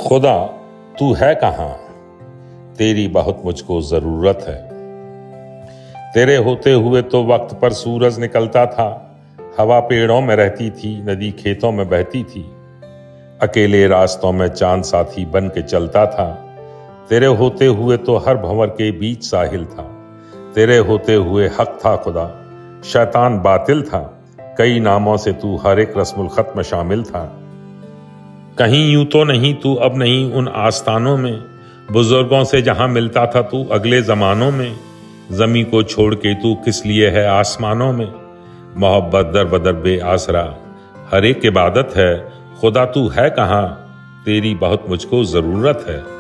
खुदा तू है कहाँ, तेरी बहुत मुझको जरूरत है। तेरे होते हुए तो वक्त पर सूरज निकलता था, हवा पेड़ों में रहती थी, नदी खेतों में बहती थी, अकेले रास्तों में चांद साथी बन के चलता था। तेरे होते हुए तो हर भंवर के बीच साहिल था। तेरे होते हुए हक था खुदा, शैतान बातिल था। कई नामों से तू हर एक रस्मुल खत में शामिल था। कहीं यूं तो नहीं तू अब नहीं उन आस्थानों में, बुजुर्गों से जहां मिलता था तू अगले जमानों में। जमी को छोड़ के तू किस लिए है आसमानों में, मोहब्बत दर बदर बे आसरा हर एक इबादत है। खुदा तू है कहाँ, तेरी बहुत मुझको जरूरत है।